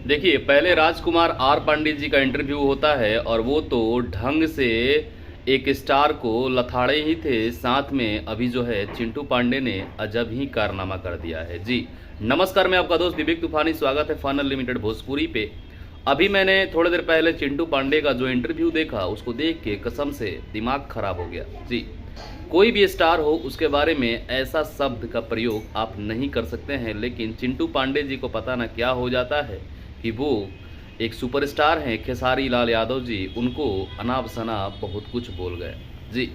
देखिए, पहले राजकुमार आर पांडे जी का इंटरव्यू होता है और वो तो ढंग से एक स्टार को लथाड़े ही थे। साथ में अभी जो है चिंटू पांडे ने अजब ही कारनामा कर दिया है। जी नमस्कार, मैं आपका दोस्त विवेक तूफानी, स्वागत है फन अनलिमिटेड भोजपुरी पे। अभी मैंने थोड़ी देर पहले चिंटू पांडे का जो इंटरव्यू देखा, उसको देख के कसम से दिमाग खराब हो गया। जी, कोई भी स्टार हो उसके बारे में ऐसा शब्द का प्रयोग आप नहीं कर सकते हैं, लेकिन चिंटू पांडे जी को पता ना क्या हो जाता है कि वो एक सुपरस्टार हैं खेसारी लाल यादव जी, उनको अनाप शनाप बहुत कुछ बोल गए। जी,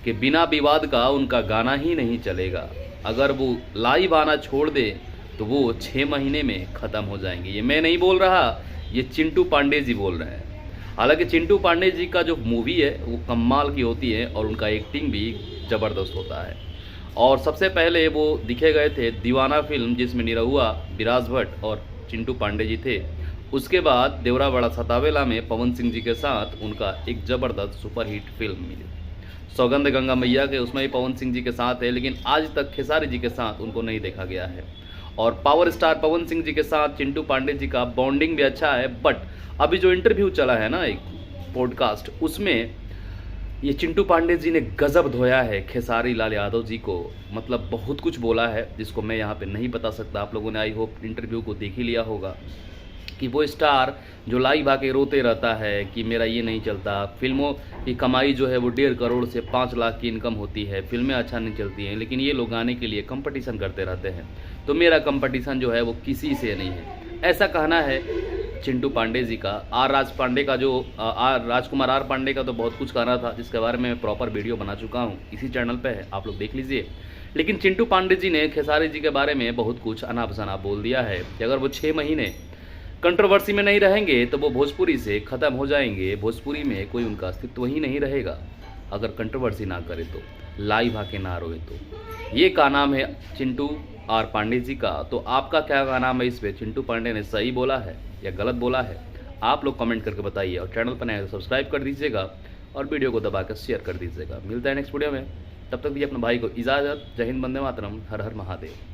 कि बिना विवाद का उनका गाना ही नहीं चलेगा। अगर वो लाइव आना छोड़ दे तो वो 6 महीने में ख़त्म हो जाएंगे। ये मैं नहीं बोल रहा, ये चिंटू पांडे जी बोल रहे हैं। हालांकि चिंटू पांडे जी का जो मूवी है वो कमाल की होती है और उनका एक्टिंग भी ज़बरदस्त होता है। और सबसे पहले वो दिखे गए थे दीवाना फिल्म, जिसमें निरहुआ विराज भट्ट और चिंटू पांडे जी थे। उसके बाद देवरा बड़ा सतावेला में पवन सिंह जी के साथ उनका एक ज़बरदस्त सुपरहिट फिल्म मिली। सौगंध गंगा मैया के, उसमें भी पवन सिंह जी के साथ है, लेकिन आज तक खेसारी जी के साथ उनको नहीं देखा गया है। और पावर स्टार पवन सिंह जी के साथ चिंटू पांडे जी का बॉन्डिंग भी अच्छा है। बट अभी जो इंटरव्यू चला है ना, एक पॉडकास्ट, उसमें ये चिंटू पांडे जी ने गजब धोया है खेसारी लाल यादव जी को। मतलब बहुत कुछ बोला है जिसको मैं यहाँ पे नहीं बता सकता। आप लोगों ने आई होप इंटरव्यू को देख ही लिया होगा कि वो स्टार जो लाइव आके रोते रहता है कि मेरा ये नहीं चलता, फिल्मों की कमाई जो है वो 1.5 करोड़ से 5 लाख की इनकम होती है, फिल्में अच्छा नहीं चलती हैं, लेकिन ये लोग गाने के लिए कंपटीशन करते रहते हैं, तो मेरा कंपटीशन जो है वो किसी से नहीं है। ऐसा कहना है चिंटू पांडे जी का। राजकुमार आर पांडे का तो बहुत कुछ कहना था, जिसके बारे में मैं प्रॉपर वीडियो बना चुका हूँ, इसी चैनल पे है, आप लोग देख लीजिए। लेकिन चिंटू पांडे जी ने खेसारी जी के बारे में बहुत कुछ अनाप शनाप बोल दिया है कि अगर वो 6 महीने कंट्रोवर्सी में नहीं रहेंगे तो वो भोजपुरी से ख़त्म हो जाएंगे। भोजपुरी में कोई उनका अस्तित्व ही नहीं रहेगा अगर कंट्रोवर्सी ना करे तो, लाइव आके ना रोए तो। ये का नाम है चिंटू आर पांडे जी का। तो आपका क्या नाम है इस पे? चिंटू पांडे ने सही बोला है या गलत बोला है? आप लोग कमेंट करके बताइए और चैनल पर नए तो सब्सक्राइब कर दीजिएगा और वीडियो को दबाकर शेयर कर दीजिएगा। मिलता है नेक्स्ट वीडियो में, तब तक भी अपने भाई को इजाज़त। जय हिंद, वंदे मातरम, हर हर महादेव।